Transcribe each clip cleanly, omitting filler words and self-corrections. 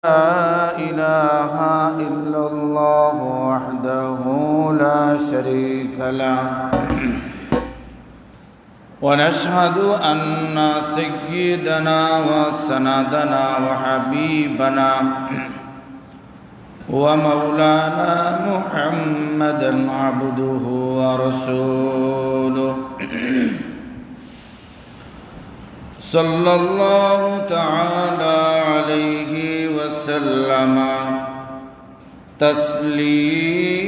لا إله إلا الله وحده لا شريك له ونشهد أن سيدنا وسندنا وحبيبنا ومولانا محمدا عبده ورسوله صلى الله تعالى عليه وسلم تسليما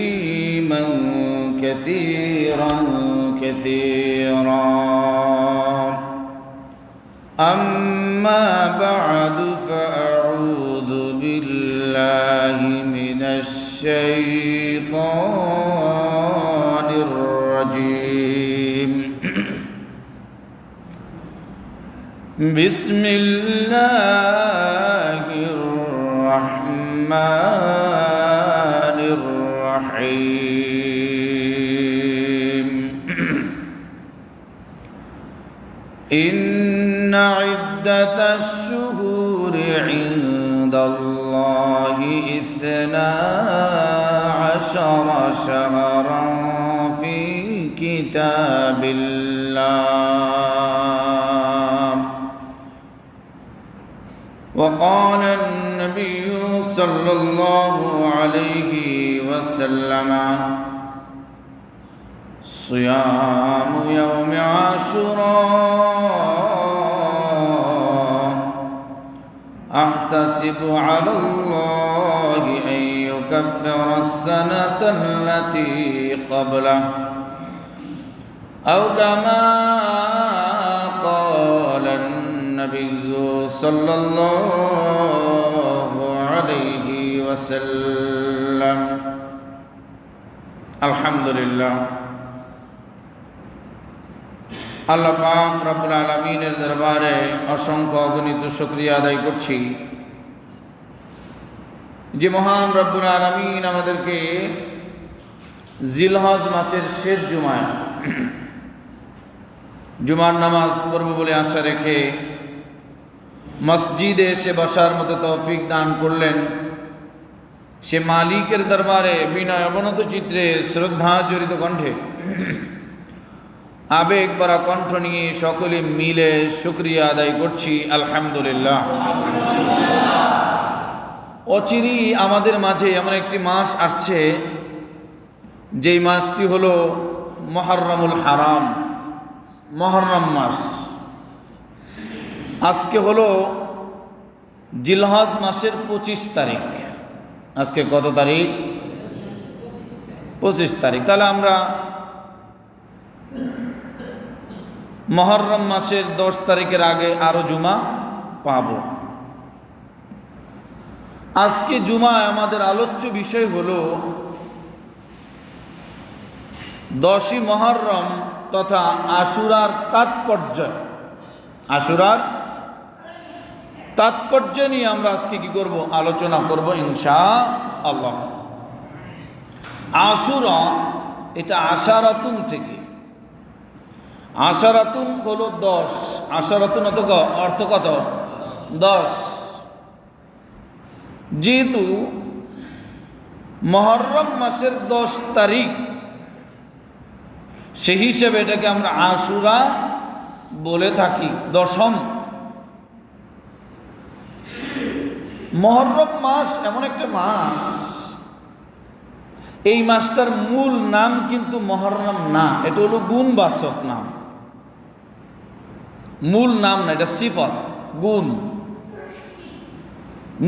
كثيرا كثيرا أما بعد فأعوذ بالله من الشيطان الرجيم بسم الله الرحمن الرحيم إن عدة الشهور عند الله 12 شهرا في كتاب الله وقال النبي صلى الله عليه وسلم صيام يوم عاشوراء أحتسب على الله أن يكفر السنة التي قبله أو كما قال النبي صلى الله عليه وسلم الحمد لله আল্লাহ পাক রব্বুল আলামিনের দরবারে অসংখ্য অগণিত শুকরিয়া আদায় করছি যে মহান রব্বুল আলামিন আমাদেরকে জিলহজ মাসের শেষ জুমার নামাজ পড়ব বলে আশা রেখে মসজিদে এসে বসার মতো তৌফিক দান করলেন। সে মালিকের দরবারে বিনয় অবনত চিত্রে শ্রদ্ধা জড়িত কণ্ঠে আবেগ ভরা কণ্ঠ নিয়ে সকলে মিলে শুকরিয়া আদায় করছি আলহামদুলিল্লাহ। অচিরেই আমাদের মাঝে এমন একটি মাস আসছে যেই মাসটি হলো মুহররমুল হারাম, মুহররম মাস। আজকে হলো জিলহজ মাসের 25 তারিখ। আজকে কত তারিখ? 25 তারিখ। তাহলে আমরা মুহররম মাসের 10 তারিখের আগে আরো জুমা পাব। আজকে জুমায় আমাদের আলোচ্য বিষয় হলো 10ই মুহররম তথা আশুরার তাৎপর্য। আশুরার তাৎপর্য নিয়ে আমরা আজকে কি করব? আলোচনা করব ইনশাআল্লাহ। আশুরা এটা আশারাতুন থেকে, আশারাতুন হলো 10। আশারাতুন অর্থ কত? 10। যেহেতু মুহররম মাসের 10 তারিখ, সেই হিসেবে এটাকে আমরা আশুরা বলে থাকি। 10ম মুহররম মাস এমন একটা মাস, এই মাসটার মূল নাম কিন্তু মুহররম না, এটা হলো গুণবাচক নাম। মূল নাম না, এটা সিফত, গুণ।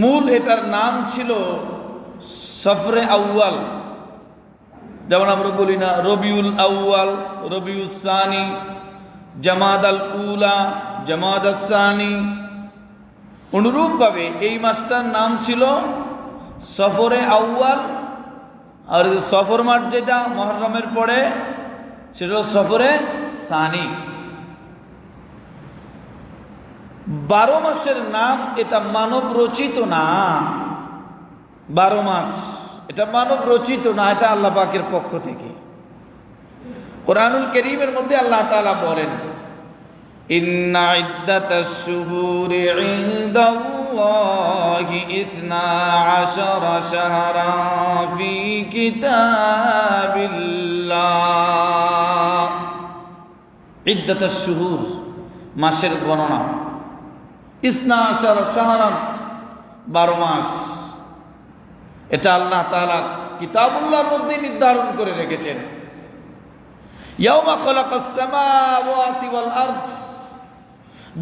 মূল এটার নাম ছিল সফরে আউয়াল। যেমন আমরা বলি না রবিউল আউয়াল, রবিউল সানি, জামাদ আল উলা, জামাদ আল সানি। অনুরূপভাবে এই মাসটার নাম ছিল সফরে আউয়াল, আর সফর মাস যেটা মুহররমের পরে সেটা হলো সফরে সানি। 12 মাসের নাম এটা মানব রচিত না। 12 মাস এটা মানব রচিত না, এটা আল্লাহ পাকের পক্ষ থেকে। কুরআনুল কারীমের মধ্যে আল্লাহ তাআলা বলেন, ইন্না ইদ্দাতাশ শুহুরি ইনদাল্লাহি الله 12 شهرا في كتاب الله عدة الشهور মাসের গণনা 12 শাহরান 12 মাস এটা আল্লাহ তাআলা কিতাবুল্লাহর মধ্যে নির্ধারণ করে রেখেছেন ইয়াউমা খালাকাস সামাওয়াতি ওয়াল আরদ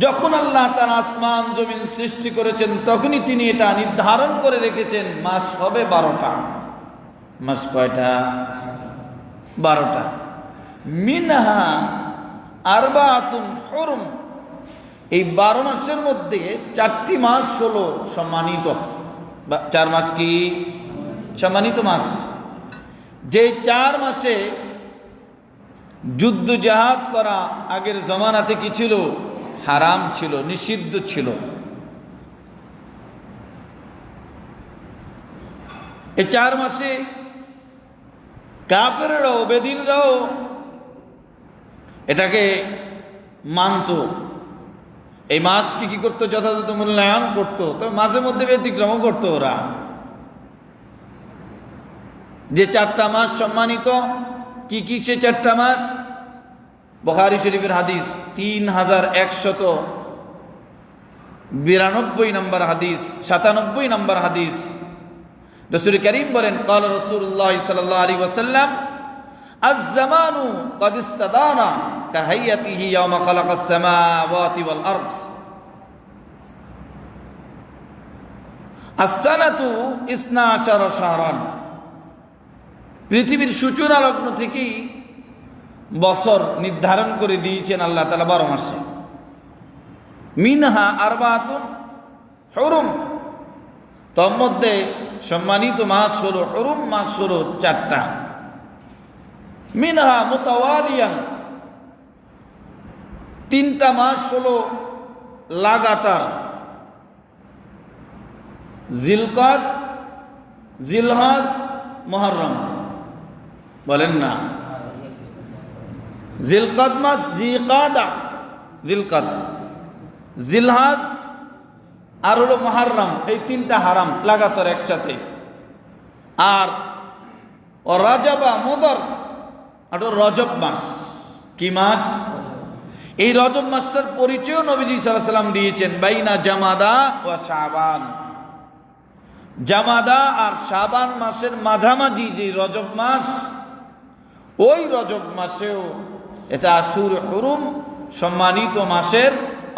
যখন আল্লাহ তাআলা আসমান জমিন সৃষ্টি করেছেন তখনই তিনি এটা নির্ধারণ করে রেখেছেন মাস হবে 12টা মাস কয়টা 12টা মিনহা আরবাতুন হুরুম এই 12 মাসের মধ্যে 4টি মাস হলো সম্মানিত 4 মাস কি সম্মানিত মাস যে 4 মাসে যুদ্ধ জিহাদ করা আগের জমানাতে কি ছিল হারাম ছিল নিষিদ্ধ ছিল এই 4 মাসে কাফেররাও বেদিনরাও এটাকে মানত এই মাসকে কি করতো যথাযথ মূল্যায়ন করতো তবে মাঝে মধ্যে ব্যতিক্রমও করতো ওরা যে 4টা মাস সম্মানিত কি কি সে 4টা মাস বুখারী শরীফের হাদিস 3192 নম্বর হাদিস 97 নম্বর হাদিস রাসূল করিম বলেন قال রাসূলুল্লাহ সাল্লাল্লাহু আলাইহি ওয়াসাল্লাম আয-জামানু قد استدار كهيئته يوم خلق السماوات والارض السنة 12 شهرا পৃথিবীর সূচনা লগ্ন থেকেই বছর নির্ধারণ করে দিয়েছেন আল্লাহ তাআলা 12 মাসে মিনহা আরবাতুন হুরুম তার মধ্যে সম্মানিত মাস হলো হুরুম মাস হলো 4টা মিনহা মুতাওয়ালিয়ান 3টা মাস হলো লাগাতার জিলকদ জিলহজ মুহররম বলেন না জিলকদ মাস জিকাদা জিলকদ জিলহজ আর হলো মুহররম এই 3টা হারাম লাগাতার একসাথে আর রাজাবা মুদর আর রজব মাস কি মাস এই রজব মাসটার পরিচয় নবীজি সাল্লাল্লাহু আলাইহি ওয়াসাল্লাম দিয়েছেন বাইনা জামাদা ওয়া শাবান জামাদা আর শাবান মাসের মাঝামাঝি যে রজব মাস ওই রজব মাসেও এটা আশুর হুরুম সম্মানিত মাসের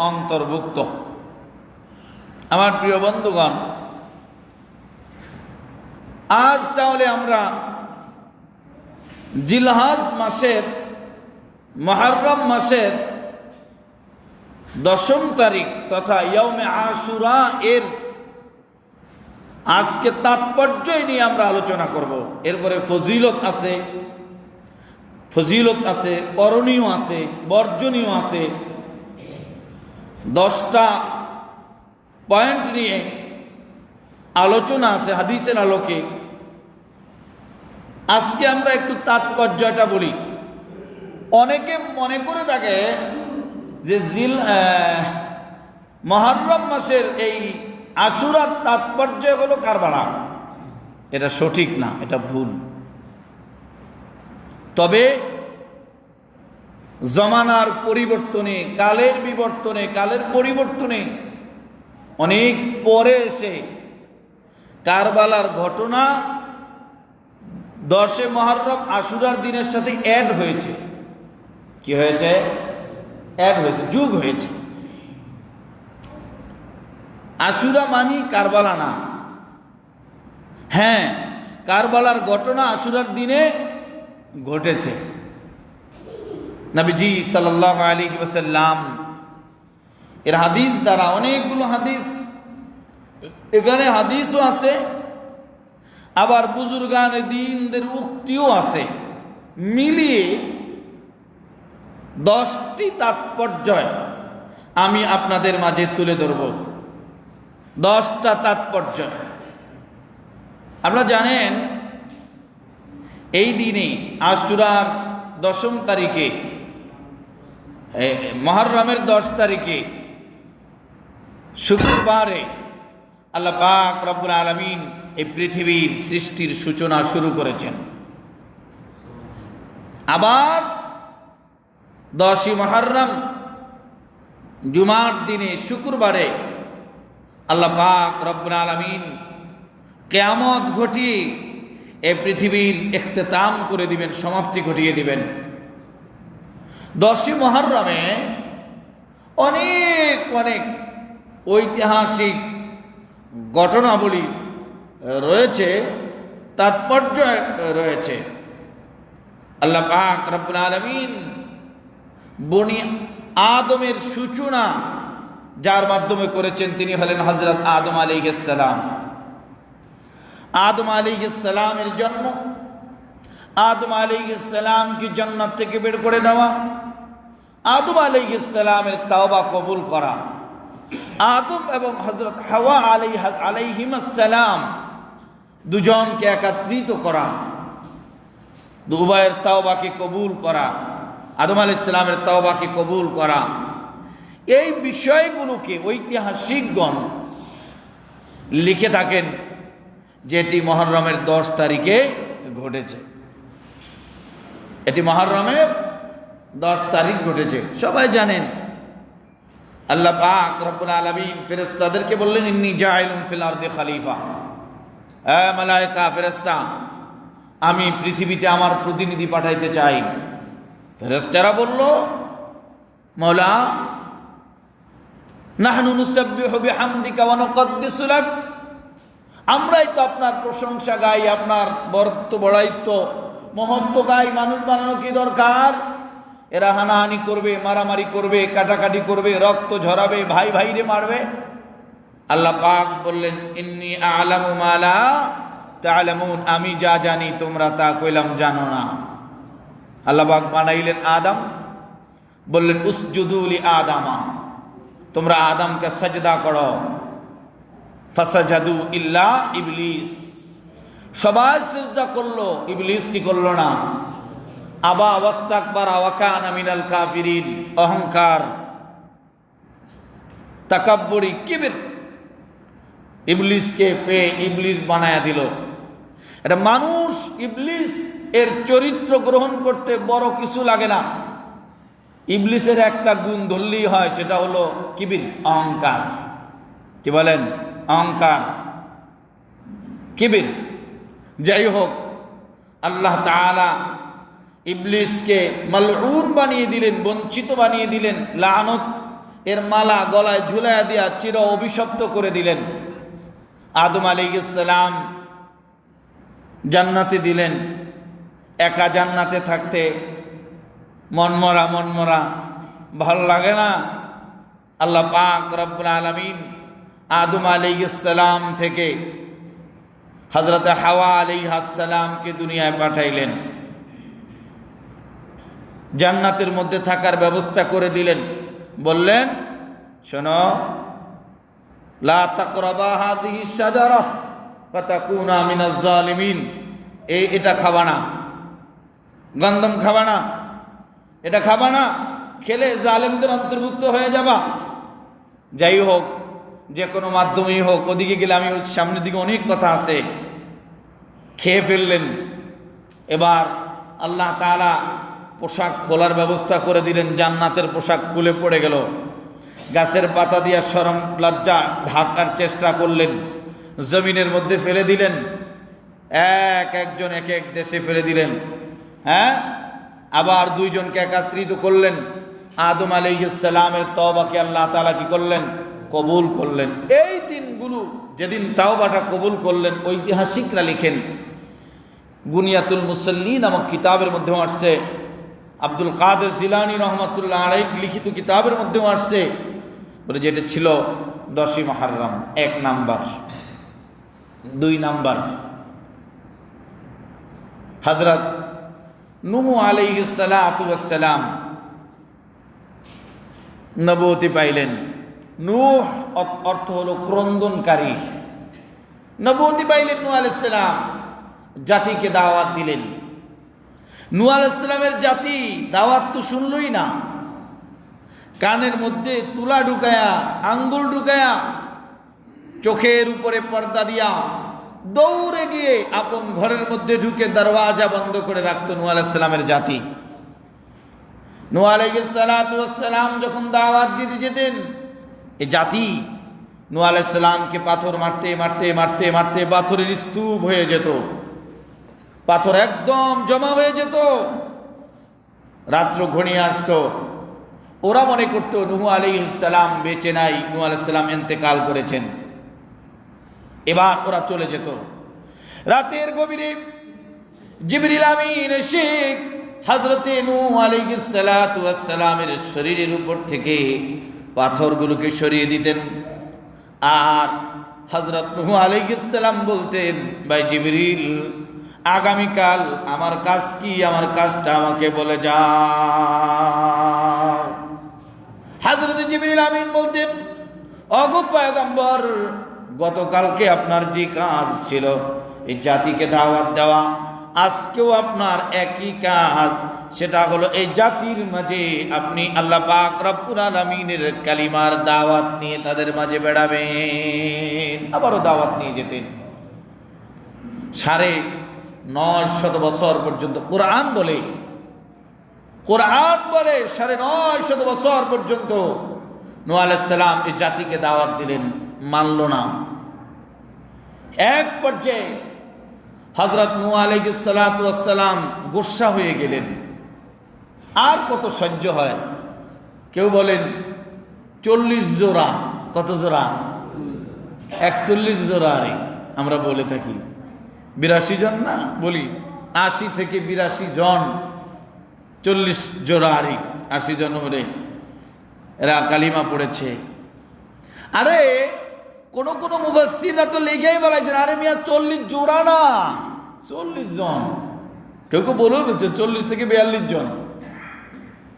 অন্তর্ভুক্ত আমার প্রিয় বন্ধুগণ আজ তাহলে আমরা জিলহজ মাসের মুহররম মাসের 10ম তারিখ তথা ইয়াউমে আশুরা এর আজকে তাৎপর্যই নিয়ে আমরা আলোচনা করব এরপরে ফজিলত আছে করণীয় আছে বর্জনীয় আছে 10টা পয়েন্ট নিয়ে আলোচনা আছে হাদিসের আলোকে আজকে আমরা একটু তাৎপর্যটা বলি অনেকে মনে করে থাকে যে মুহররম মাসের এই আশুরার তাৎপর্য হলো কারবালা এটা সঠিক না এটা ভুল তবে জমানার পরিবর্তনে কালের বিবর্তনে কালের পরিবর্তনে অনেক পরে এসে কারবালার ঘটনা 10 মুহররম আশুরার দিনের সাথে অ্যাড হয়েছে কি হয়েছে অ্যাড হয়েছে যোগ হয়েছে আশুরা মানি কারবালা না হ্যাঁ কারবালার ঘটনা আশুরার দিনে ঘটেছে নবীজি সাল্লাল্লাহু আলাইহি ওয়াসাল্লাম এর হাদিস দ্বারা অনেকগুলো হাদিস এখানে হাদিসও আছে আবার বুজুর্গানে দ্বীনদের উক্তিও আছে মিলিয়ে 10টি তাৎপর্য আমি আপনাদের মাঝে তুলে ধরব 10টা তাৎপর্য আপনারা জানেন এই দিনে আশুরার 10ম তারিখে মুহররমের 10 তারিখে শুক্রবারে আল্লাহ পাক রব্বুল আলামিন এই পৃথিবীর সৃষ্টির সূচনা শুরু করেছেন। আবার 10ই মুহররম জুমার দিনে শুক্রবারে আল্লাহ পাক রব্বুল আলামিন কিয়ামত ঘটিয়ে এই পৃথিবীর ইখতিতাম করে দিবেন, সমাপ্তি ঘটিয়ে দিবেন। 10ই মুহররমে অনেক অনেক ঐতিহাসিক ঘটনাবলী রয়েছে, তাৎপর্য রয়েছে। আল্লাহ পাক রব্বুল আলামিন বনি আদমের সূচনা যার মাধ্যমে করেছেন তিনি হলেন হযরত আদম আলাইহিস সালাম। আদম আলাইহিস সালামের জন্ম, আদম আলাইহিস সালামকে জান্নাত থেকে বের করে দেওয়া, আদম আলাইহিস সালামের তাওবা কবুল করা, আদম এবং হযরত হাওয়া আলাইহিমাস সালাম দুজনকে একত্রিত করা, উভয়ের তাওবাকে কবুল করা, আদম আলাইহিস সালামের তাওবাকে কবুল করা, এই বিষয়গুলোকে ঐতিহাসিকগণ লিখে থাকেন যেটি মুহররমের 10 তারিখে ঘটেছে। এটি মুহররমের 10 তারিখ ঘটেছে, সবাই জানেন। আল্লাহ পাক রব্বুল আলামিন ফেরেশতাদেরকে বললেন, ইন্নী জাইলুন ফিল আরদি খলিফা। মালায়েকা ফেরেশতা, আমি পৃথিবীতে আমার প্রতিনিধি পাঠাইতে চাই। ফেরেশতারা বলল, মওলা নাহনু নুসাব্বিহু বিহামদিকা ওয়া নুকদ্দিসু লাক, আমরাই তো আপনার প্রশংসা গাই, আপনার বড়াইত্ব মহত্ব গাই। মানুষ বানানো কি দরকার? এরা হানাহানি করবে, মারামারি করবে, কাটাকাটি করবে, রক্ত ঝরাবে, ভাই ভাইরে মারবে। আল্লাহ পাক বললেন, ইন্নী আ'লামু মা লা তা'লামুন, আমি যা জানি তোমরা তা কইলাম জানো না। আল্লাহ পাক বানাইলেন আদম, বললেন উসজুদু লি আদামা, তোমরা আদমকে সাজদা করো। ফাসাজাদু ইল্লা ইবলিস, সবাই সিজদা করলো, ইবলিস কি করলো না। আবা ওয়াস্তাকবারা ওয়া কানা মিনাল কাফিরিন, অহংকার, তাকাব্বুরি, কিবির, ইবলিসকে পেয়ে ইবলিস বানায়া দিল। এটা মানুষ ইবলিস এর চরিত্র গ্রহণ করতে বড় কিছু লাগে না। ইবলিসের একটা গুণ ধরলেই হয়, সেটা হলো কিবির, অহংকার। কি বলেন? অহংকার, কিবির। যাই হোক, আল্লাহ তাআলা ইবলিসকে মালউন বানিয়ে দিলেন, বঞ্চিত বানিয়ে দিলেন, লানত এর মালা গলায় ঝুলাইয়া দিয়া চির অভিশপ্ত করে দিলেন। আদম আলাইহিস সালাম জান্নাতে দিলেন, একা জান্নাতে থাকতে মনমরা মনমরা, ভালো লাগে না। আল্লাহ পাক রব্বুল আলামিন আদম আলাইহিস সালাম থেকে হযরত হাওয়া আলাইহিস সালামকে দুনিয়ায় পাঠাইলেন, জান্নাতের মধ্যে থাকার ব্যবস্থা করে দিলেন। বললেন, শোনো, লা তাকরাবা হাযিহিস শাজারা ফাতাকুনা মিনাজ জালিমিন, এটা খাবা না, গন্ধম খাবা না, এটা খাবা না, খেলে জালেমদের অন্তর্ভুক্ত হয়ে যাবা। যাই হোক, যে কোনো মাধ্যমেই হোক, ওদিকে গেলে আমি সামনের দিকে অনেক কথা আছে, খেয়ে ফেললেন। এবার আল্লাহ তাআলা পোশাক খোলার ব্যবস্থা করে দিলেন, জান্নাতের পোশাক খুলে পড়ে গেল। গাছের পাতা দিয়া শরম লজ্জা ঢাকার চেষ্টা করলেন, জমিনের মধ্যে ফেলে দিলেন, একজন এক এক দেশে ফেলে দিলেন। হ্যাঁ, আবার দুইজনকে একত্রিত করলেন। আদম আলাইহিস সালামের তওবাকে আল্লাহ তাআলা কি করলেন? কবুল করলেন। এই দিনগুলো যেদিন তাওবাটা কবুল করলেন, ঐতিহাসিকরা লিখেন, গুনিয়াতুল মুসাল্লি নামক কিতাবের মধ্যেও আসছে, আব্দুল কাদের জিলানী রহমাতুল্লাহ আলাইহি লিখিত কিতাবের মধ্যেও আসছে, বলে যেটা ছিল 10ই মুহররম 1 নাম্বার। 2 নাম্বার, হযরত নূহ আলাইহিস সালাতু ওয়াস সালাম নবুয়তি পাইলেন। নূহ অর্থ হলো ক্রন্দনকারী। নবুয়তি পাইলেন নূহ আলাইহিস সালাম, জাতিকে দাওয়াত দিলেন। নূহ আলাইহিস সালামের জাতি দাওয়াত তো শুনলই না, কানের মধ্যে তুলা ঢুকায়া, আঙ্গুল ঢুকায়া চোখের উপরে পর্দা দিয়া দৌড়ে গিয়ে আপন ঘরের মধ্যে ঢুকে দরওয়াজা বন্ধ করে রাখত নূহ আলাইহিস সালামের জাতি। নূহ আলাইহিস সালাম যখন দাওয়াত দিতে যেতেন, এই জাতি নূহ আলাইহিস সালামকে পাথর মারতে মারতে মারতে মারতে পাথরের স্তূপ হয়ে যেত, পাথর একদম জমা হয়ে যেত। রাত্র ঘনিয়ে আসতো, ওরা মনে করতো নূহ আলাইহিস সালাম বেঁচে নাই, নূহ আলাইহিস সালাম ইন্তেকাল করেছেন। এবার ওরা চলে যেত। রাতের গভীরে জিবরিল আমিন এসে হযরতে নূহ আলাইহিস সালামের শরীরের উপর থেকে পাথরগুলোকে সরিয়ে দিতেন। আর হযরত নূহ আলাইহিস সালাম বলতেন, ভাই জিবরিল, আগামীকাল আমার কাজ কি, আমার কাজটা আমাকে বলে যাও। হযরত জিবরিল আমিন বলতেন, ওগো পয়গম্বর, গতকালকে আপনার যে কাজ ছিল এই জাতিকে দাওয়াত দেওয়া, আজকেও আপনার একই কাজ, সেটা হলো এই জাতির মাঝে আপনি আল্লাহ পাক রব্বুল আলামিনের কালিমার দাওয়াত নিয়ে তাদের মাঝে বেড়াবেন। আবারও দাওয়াত নিয়ে যেতেন। 950 বছর পর্যন্ত কোরআন বলে 950 বছর পর্যন্ত নূহ আলাইহিস সালাম এই জাতিকে দাওয়াত দিলেন, মানল না। এক পর্যায়ে হযরত নূহ আলাইহিস সালাম গোসা হয়ে গেলেন। আর কত সহ্য হয়? কেউ বলেন 40 জোড়া, কত জোড়া? 41 জোড়া। আরে আমরা বলে থাকি 82 জন না, বলি 80 থেকে 82 জন, 40 জোড়া আরে 80 জন হলে এরা কালিমা পড়েছে। আরে কোন কোন মুফাসসিররা তো লেগেই বলেছেন, আরে মিয়া 40 জোড়া না, 40 জন। কেউ কেউ বলেও বলছে 40 থেকে 42 জন।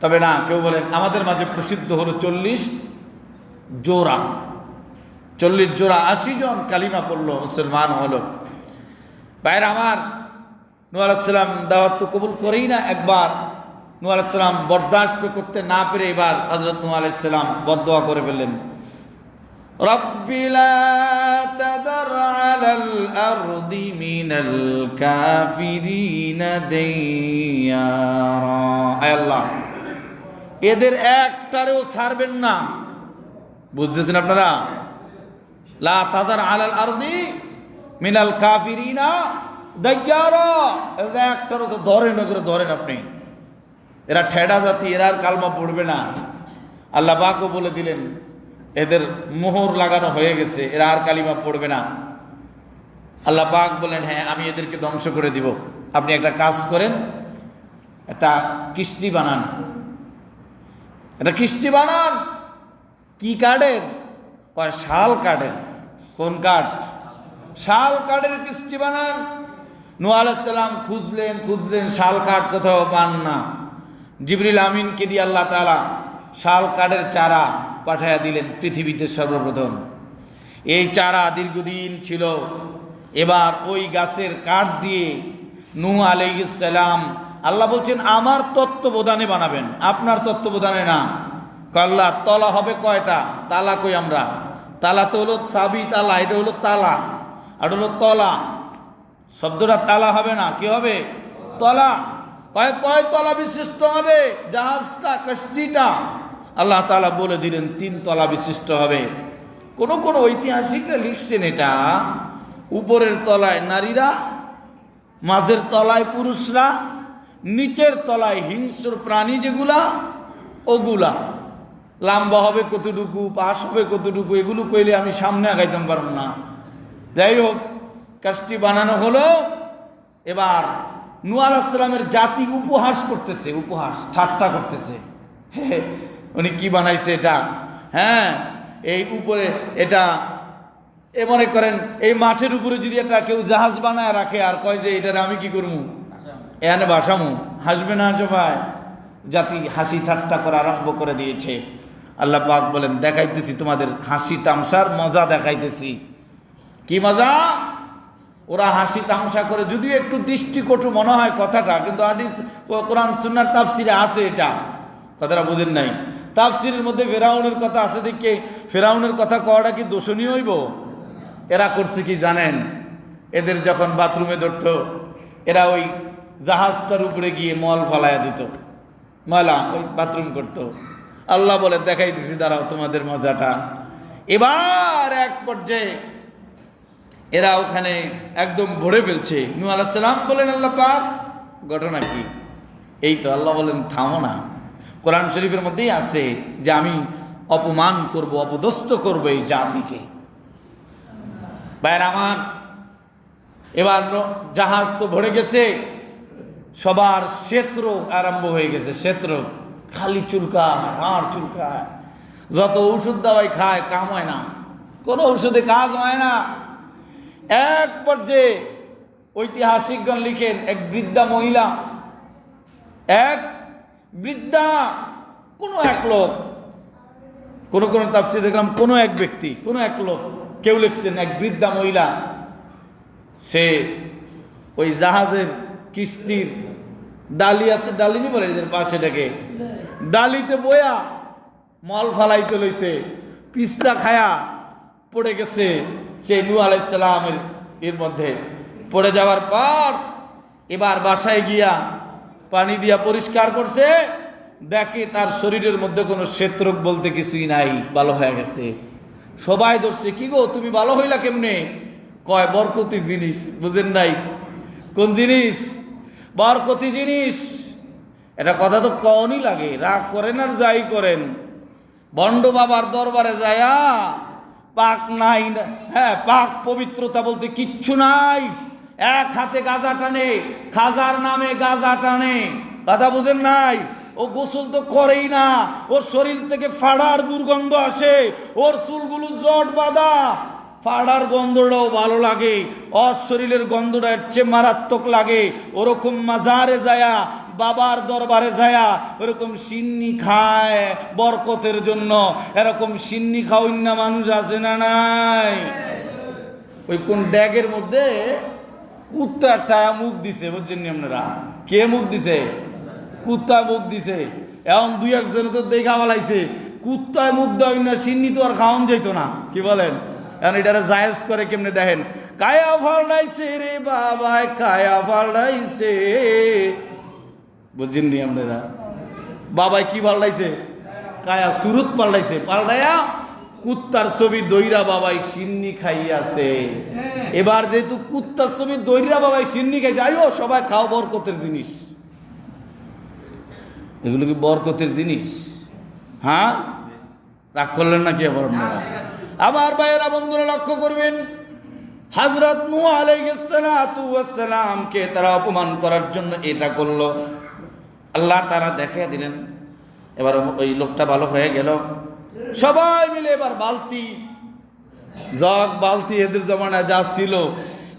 তবে না, কেউ বলেন আমাদের মাঝে প্রসিদ্ধ হলো 40 জোড়া। 40 জোড়া 80 জন কালিমা পড়লো, মুসলমান হলো। ভাইরা আমার, নূহ আলাইহিস সালাম দাওয়াত তো কবুল করেই না। একবার নূহ আলাইহিস সালাম বরদাস্ত করতে না পেরে এবার হযরত নূহ আলাইহিস সালাম বদদোয়া করে ফেললেন, রব্বি লা তাদার আলাল আরদি মিনাল কাফিরিনা দাইয়ারা। আয় আল্লাহ, এদের একটারেও ছাড়বেন না। বুঝতেছেন আপনারা? লা তাজার আলাল আরদি মিনাল কাফিরিনা দাইয়ারা, এদের একটারও তো ধরেন, করে ধরেন আপনি। এরা ঠেডা জাতি, এরা আর কালমা পড়বে না। আল্লাহ পাকও বলে দিলেন, এদের মোহর লাগানো হয়ে গেছে, এরা আর কালিমা পড়বে না। আল্লাহ পাক বলেন, হ্যাঁ আমি এদেরকে ধ্বংস করে দিব। আপনি একটা কাজ করেন, একটা কিস্তি বানান, একটা কিস্তি বানান। কি কাঠের? কয় শাল কাঠের। কোন কাঠ? শাল কাঠের কিস্তি বানান। নূহ আলাইহিস সালাম খুঁজলেন, শাল কাঠ কোথাও পান না। জিবরিল আমিনকে দিয়ে আল্লাহ তাআলা শাল কাঠের চারা পাঠাইয়া দিলেন পৃথিবীতে সর্বপ্রথম। এই চারা দীর্ঘদিন ছিল। এবার ওই গাছের কাঠ দিয়ে নূহ আলাইহিস সালাম, আল্লাহ বলছেন আমার তত্ত্বাবধানে বানাবেন, আপনার তত্ত্বাবধানে না। আল্লাহ, তলা হবে কয়টা? তালা কই আমরা? তালা তো হলো চাবি তালা, এটা হলো তালা, আর হলো তলা। শব্দটা তালা হবে না, কি হবে? তলা। কয় তলা বিশিষ্ট হবে জাহাজটা, কষ্টিটা? আল্লাহ তাআলা বলে দিলেন 3 তলা বিশিষ্ট হবে। কোন ঐতিহাসিকরা লিখছেন এটা উপরের তলায় নারীরা, মাঝের তলায় পুরুষরা, নিচের তলায় হিংস্র প্রাণী যেগুলা ওগুলা। লম্বা হবে কতটুকু, পাশ হবে কতটুকু, এগুলো কইলে আমি সামনে আগাইতাম পারব না। যাই হোক, কাজটি বানানো হলো। এবার নূহ আলাইহিস সালামের জাতি উপহাস করতেছে, ঠাট্টা করতেছে। উনি কি বানাইছে এটা? হ্যাঁ, এই উপরে এটা মনে করেন এই মাঠের উপরে যদি একটা কেউ জাহাজ বানায় রাখে আর কয় যে এটারে আমি কি করবো, এখানে বাসামু, হাসবে না সবাই? জাতি হাসি ঠাট্টা করা আরম্ভ করে দিয়েছে। আল্লাহ পাক বলেন, দেখাইতেছি তোমাদের হাসি তামসার মজা দেখাইতেছি। কি মজা? ওরা হাসি তামসা করে, যদিও একটু দৃষ্টিকটু মনে হয় কথাটা, কিন্তু হাদিস কোরআন সুন্নাহর তাফসিরে আছে। এটা কথাটা বুঝেন নাই? তাফসিরের মধ্যে ফেরাউনের কথা আছে, দেখে ফেরাউনের কথা কওয়াটা কি দোষণীয় হইব? এরা করছে কি জানেন? এদের যখন বাথরুমে ধরতো, এরা ওই জাহাজটার উপরে গিয়ে মল ফালাইয়া দিত, ময়লা ওই বাথরুম করতো। আল্লাহ বলে দেখাই দিছি দাঁড়াও তোমাদের মজাটা। এবার এক পর্যায়ে এরা ওখানে একদম ভরে ফেলছে। নূহ আলাইহিস সালাম বলেন, আল্লাহ পাক ঘটনা কি? এই তো আল্লাহ বলেন থামো না। কোরআন শরীফের মধ্যেই আছে যে আমি অপমান করব, অপদস্থ করব এই জাতিকে। ভাইয়ের আমার, এবার জাহাজ তো ভরে গেছে, সবার ক্ষেত্র আরম্ভ হয়ে গেছে। ক্ষেত্র খালি চুলকায় আর চুলকায়, যত ওষুধ দাওয়াই খায় কাম হয় না, কোনো ঔষধে কাজ হয় না। এক পর্যায়ে ঐতিহাসিকগণ লিখেন, এক বৃদ্ধা কোনো এক লোক, কোন তাফসীর দেখলাম কোনো এক ব্যক্তি, কোনো এক লোক, কেউ লিখছেন এক বৃদ্ধা মহিলা, সে ওই জাহাজের কিস্তির ডালি আছে, ডালিনি বলে এদের পাশেটাকে, ডালিতে বয়া মল ফালাইতে লইছে, পিস্তা খায়া পড়ে গেছে সেই নূহ আলাইহিস সালামের এর মধ্যে। পড়ে যাওয়ার পর এবার বাসায় গিয়া পানি দিয়া পরিষ্কার করছে, দেখে তার শরীরের মধ্যে কোনো ক্ষেত্রক বলতে কিছুই নাই, ভালো হয়ে গেছে। সবাই ধরছে, কি গো তুমি ভালো হইলা কেমনে? কয় বরকতি জিনিস। বুঝেন নাই কোন জিনিস? বরকতি জিনিস। এটা কথা তো কনই লাগে, রাগ করেন আর যাই করেন। ভণ্ড বাবার দরবারে যায়া পাক নাই, হ্যাঁ পাক পবিত্রতা বলতে কিচ্ছু নাই, এক হাতে গাঁজা টানে, খাজার নামে গাঁজা টানে, কথা বুঝেন নাই? ও গোসল তো করেই না, ওর শরীর থেকে ফাড়ার দুর্গন্ধ আসে, ওর চুলগুলো জট বাঁধা, ফাড়ার গন্ধটাও ভালো লাগে, ওর শরীরের গন্ধটা এর চেয়ে মারাত্মক লাগে। ওরকম মাজারে যায়া, বাবার দরবারে যায়া ওরকম সিন্নি খায় বরকতের জন্য। এরকম সিন্নি খাওয়াই না মানুষ আছে না নাই? ওই কোন ড্যাগের মধ্যে কুত্তাটা মুখ দিছে, বুঝছেন নি আপনারা? কে মুখ দিছে? কুত্তা মুখ দিছে। এখন দুই একজনে তো দেখা বলাইছে, কুত্তায় মুখ দেয় না, সিন্নি তো আর খাওয়ান যাইতো না। কি বলেন? এখন এটারে জায়েজ করে কেমনে দেখেন, কায়া ফাল্টাইছে রে বাবা, কায়া ফাল্টাইছে, বুঝছেন নি আপনারা? বাবাই কি পাল্টাইছে? কায়া সুরত পাল্টাইছে, পাল্টাইয়া কুত্তার ছবি দইরা বাবাই সিন্নি খাইয়াছে। এবার যেহেতু কুত্তার ছবি দইরা বাবাই সিন্নি খাইছে, আইও সবাই খাও, বরকতের জিনিস। এগুলো কি বরকতের জিনিস? হ্যাঁ, রাগ করলেন নাকি আবার আপনারা? আমার ভাইয়েরা বন্ধুরা লক্ষ্য করবেন, হযরত নূহ আলাইহিস সালাতু ওয়াস সালামকে তারা অপমান করার জন্য এটা করলো। আল্লাহ তারা দেখিয়ে দিলেন। এবার ওই লোকটা ভালো হয়ে গেল, সবাই মিলে এবার বালতি, জগ, বালতি এদের জমানায় যা ছিল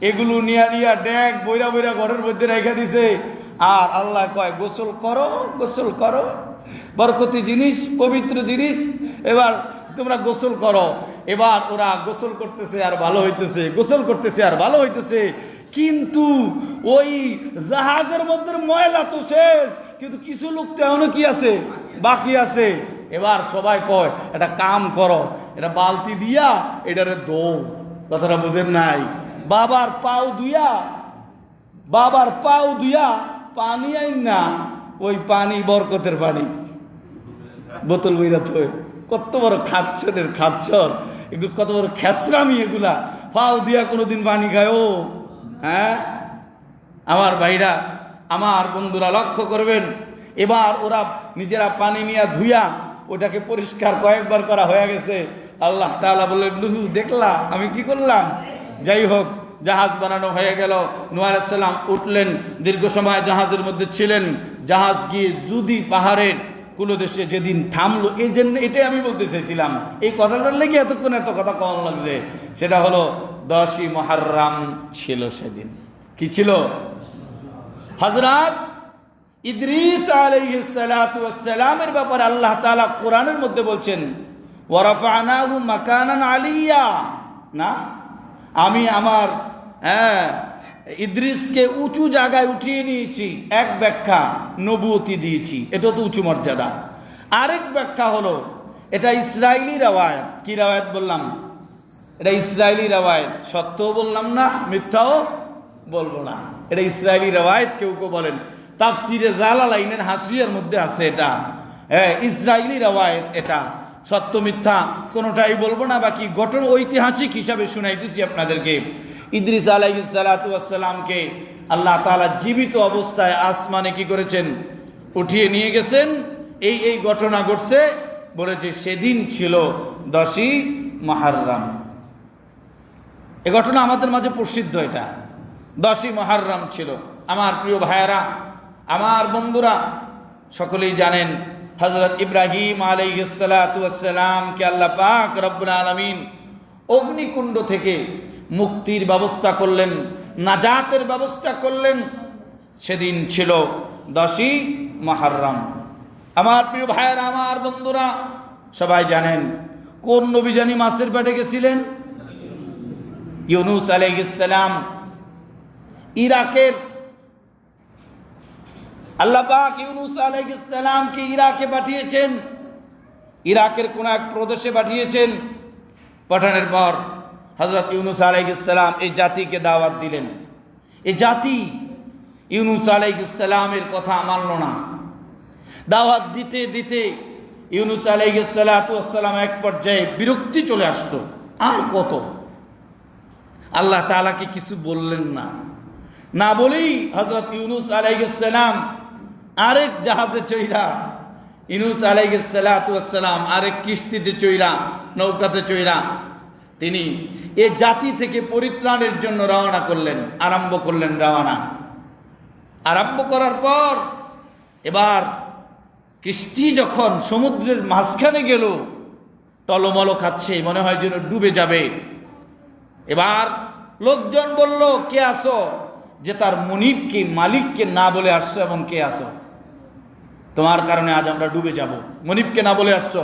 এগুলো নিয়া নিয়া ড্যাগ বইরা বইরা ঘরের মধ্যে রেখে দিছে। আর আল্লাহ কয় গোসল করো, গোসল করো, বরকতি জিনিস, পবিত্র জিনিস, এবার তোমরা গোসল করো। এবার ওরা গোসল করতেছে আর ভালো হইতেছে, গোসল করতেছে আর ভালো হইতেছে। কিন্তু ওই জাহাজের মধ্যে ময়লা তো শেষ, কিন্তু কিছু লোক তো এখনো কি আছে, বাকি আছে। এবার সবাই কয় এটা কাম করো, এটা বালতি দিয়া এটারে দৌ, কথাটা বুঝেন নাই? বাবার পাও দুইয়া পানি আইন না, ওই পানি বরকতের পানি, বোতল বইরা তো কত বড় খাচ্ছরের খাচ্ছর, এগুলো কত বড় খেসরামি এগুলা। পাও দিয়া কোনোদিন পানি খায় ও? হ্যাঁ আমার ভাইরা, আমার বন্ধুরা লক্ষ্য করবেন, এবার ওরা নিজেরা পানি নিয়ে ধুইয়া ওটাকে পরিষ্কার কয়েকবার করা হয়ে গেছে। আল্লাহ তাআলা বললেন, নূহ দেখলা আমি কি করলাম? যাই হোক, জাহাজ বানানো হয়ে গেল। নূহ আলাইহিস সালাম উঠলেন, দীর্ঘ সময় জাহাজের মধ্যে ছিলেন। জাহাজ গিয়ে জুদি পাহাড়ের কুলদেশে যেদিন থামলো, এই জন্য এটাই আমি বলতে চাইছিলাম, এই কথাটার লেগে এতক্ষণ এত কথা কম লাগছে। সেটা হলো 10ই মুহররম ছিল সেদিন। কি ছিল? হযরত ইদ্রিস আলাইহিস সালাতু ওয়াস সালামের ব্যাপারে আল্লাহ তাআলা কোরআনের মধ্যে বলছেন, ওয়া রাফা'নাহু মাকানান আলিয়্যা, না আমি আমার ইদ্রিসকে উঁচু জায়গায় উঠিয়ে নিয়েছি। এক ব্যাখ্যা নবুয়তি দিয়েছি, এটা তো উঁচু মর্যাদা। আরেক ব্যাখ্যা হলো এটা ইসরাইলি রাওয়ায়াত। কি রাওয়ায়াত বললাম? এটা ইসরায়েলি রেওয়ায়েত, সত্যও বললাম না, মিথ্যাও বলবো না। এটা ইসরায়েলি রেওয়ায়েত, কেউ কেউ বলেন তাফসিরে জালালাইনের হাসিয়ার মধ্যে আছে এটা। হ্যাঁ, ইসরায়েলি রেওয়ায়েত, এটা সত্য মিথ্যা কোনোটাই বলবো না, বাকি ঘটনা ঐতিহাসিক হিসাবে শুনাইতেছি আপনাদেরকে। ইদ্রিস আলাইহিস সালাতু ওয়াস সালামকে আল্লাহ তাআলা জীবিত অবস্থায় আসমানে কি করেছেন, উঠিয়ে নিয়ে গেছেন। এই ঘটনা ঘটছে, বলেছে সেদিন ছিল 10ই মুহররম। এই ঘটনা আমাদের মাঝে প্রসিদ্ধ, এটা 10ই মুহররম ছিল। আমার প্রিয় ভাইয়েরা, আমার বন্ধুরা, সকলেই জানেন হযরত ইব্রাহিম আলাইহিস সালাতু ওয়াস সালামকে আল্লাহ পাক রব্বুল আলামিন অগ্নিকুণ্ড থেকে মুক্তির ব্যবস্থা করলেন, নাজাতের ব্যবস্থা করলেন। সেদিন ছিল 10ই মুহররম। আমার প্রিয় ভাইয়েরা, আমার বন্ধুরা, সবাই জানেন কোন নবী জানি মাছের পেটে গেছিলেন? ইউনূস আলাইহিস সালাম। ইরাকের আল্লাহ পাক ইউনূস আলাইহিস সালামকে ইরাকে পাঠিয়েছেন, ইরাকের কোন এক প্রদেশে পাঠিয়েছেন। পাঠানোর পর হযরত ইউনূস আলাইহিস সালাম এই জাতিকে দাওয়াত দিলেন। এই জাতি ইউনূস আলাইহিস সালামের কথা মানল না। দাওয়াত দিতে দিতে ইউনূস আলাইহিস সালাতু ওয়াস সালাম এক পর্যায়ে বিরক্তি চলে আসলো। আর কত, আল্লাহ তাআলাকে কিছু বললেন না। না বলেই হযরত ইউনূস আলাইহিস সালাম আরেক জাহাজে চইরা, ইউনূস আলাইহিস সালাতু ওয়াস সালাম আরেক কিস্তিতে চইরা, নৌকাতে চইরা তিনি এ জাতি থেকে পরিত্রাণের জন্য রওনা করলেন, আরম্ভ করলেন রওনা। আরম্ভ করার পর এবার কিস্তি যখন সমুদ্রের মাঝখানে গেল, টলমল খাচ্ছে, মনে হয় যেন ডুবে যাবে। এবার লোকজন বলল, কে আসো যে তার মুনিবকে, মালিককে না বলে আসছো? এমন কে আসো? তোমার কারণে আজ আমরা ডুবে যাব। মুনিবকে না বলে আসছো,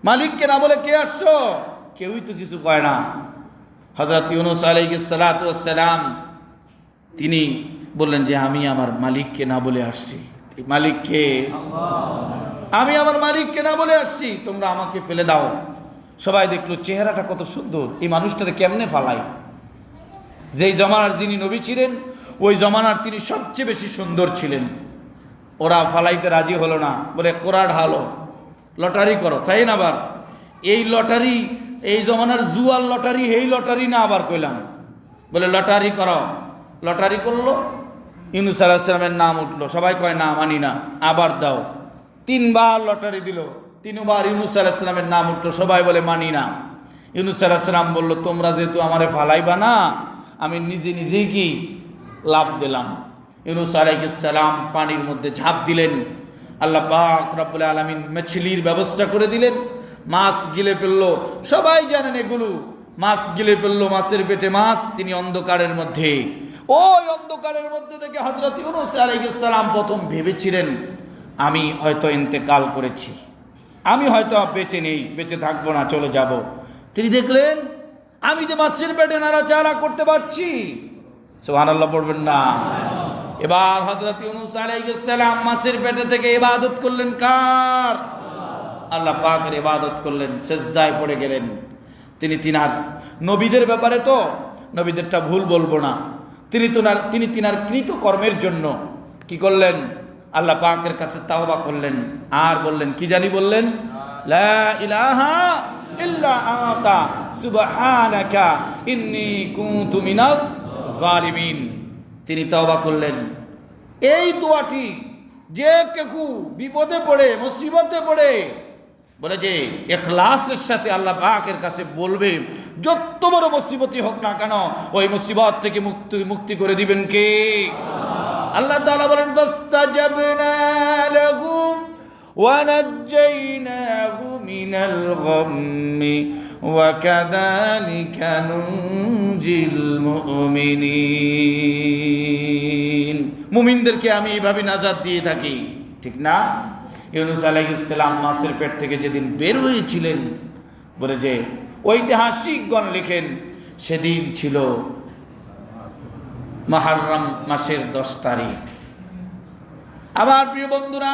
মালিককে না বলে কে আসছো? কেউই তো কিছু কয় না। হযরত ইউনূস আলাইহিস সালাতু ওয়াস সালাম তিনি বললেন যে আমি আমার মালিককে না বলে আসছি। মালিককে? আমি আমার মালিককে না বলে আসছি, তোমরা আমাকে ফেলে দাও। সবাই দেখলো চেহারাটা কত সুন্দর, এই মানুষটাকে কেমনে ফালাই। যেই জমানার যিনি নবী ছিলেন, ওই জমানার তিনি সবচেয়ে বেশি সুন্দর ছিলেন। ওরা ফালাইতে রাজি হলো না, বলে কোরা ঢালো, লটারি করো। চাই না আবার এই লটারি, এই জমানার জুয়াল লটারি, এই লটারি না আবার কইলাম, বলে লটারি করো। লটারি করলো, ইউনূস আলাইহিস সালামের নাম উঠলো। সবাই কয় না, মানি না, আবার দাও। 3বার লটারি দিল, 3বার ইউনূস আলাইহিস সালামের নাম উঠলো। সবাই বলে মানি না। ইউনূস আলাইহিস সালাম বলল, তোমরা যেহেতু আমারে ফালাইবা না, আমি নিজে নিজেই কি লাভ দিলাম। ইউনূস আলাইহিস সালাম পানির মধ্যে ঝাঁপ দিলেন। আল্লাহ পাক রব্বুল আলামিন মাছলির ব্যবস্থা করে দিলেন। মাছ গিলে ফেললো। সবাই জানেন এগুলো, মাছ গিলে ফেললো, মাছের পেটে মাছ। তিনি অন্ধকারের মধ্যে, ওই অন্ধকারের মধ্যে থেকে হযরত ইউনূস আলাইহিস সালাম প্রথম ভেবেছিলেন আমি হয়তো ইন্তেকাল করেছি, আমি হয়তো বেঁচে নেই, বেঁচে থাকবো না, চলে যাব। তিনি দেখলেন আমি যে মাছের পেটে নাড়াচাড়া করতে পারছি। সুবহানাল্লাহ পড়বেন না? এবার হযরত ইউনূস আলাইহিস সালাম মাছের পেটে থেকে ইবাদত করলেন কার? আল্লাহ পাকের ইবাদত করলেন, সিজদায় পড়ে গেলেন। তিনি তিনার নবীদের ব্যাপারে তো নবীদেরটা ভুল বলবো না, তিনি তিনার কৃত কর্মের জন্য কি করলেন? আল্লাহ পাকের কাছে তাওবা করলেন। আর বললেন কি জানি বললেন, লা ইলাহা ইল্লা আনতা সুবহানাকা ইন্নী কুনতু মিনাজ জালিমিন। তিনি তাওবা করলেন। এই দোয়াটি যে কেউ বিপদে পড়ে, মুসিবতে পড়ে, বলে যে ইখলাসের সাথে আল্লাহ পাকের কাছে বলবে, যত বড় মুসিবতই হোক না কেন, ওই মুসিবত থেকে মুক্তি করে দিবেন কে? আল্লাহ তাআলা বলেন, ফাস্তাজাবনা লাহুম ওয়া নাজ্জাইনাহু মিনাল গাম্মি ওয়া কাযালিকা নুনজিল মুমিনিন। মুমিনদেরকে আমি এইভাবে নাজাত দিয়ে থাকি, ঠিক না? ইউনূস আলাইহিস সালাম মাছের পেট থেকে যেদিন বের হয়েছিলেন, বলে যে ঐতিহাসিকগণ লিখেন সেদিন ছিল মুহররম মাসের 10 তারিখ। আমার প্রিয় বন্ধুরা,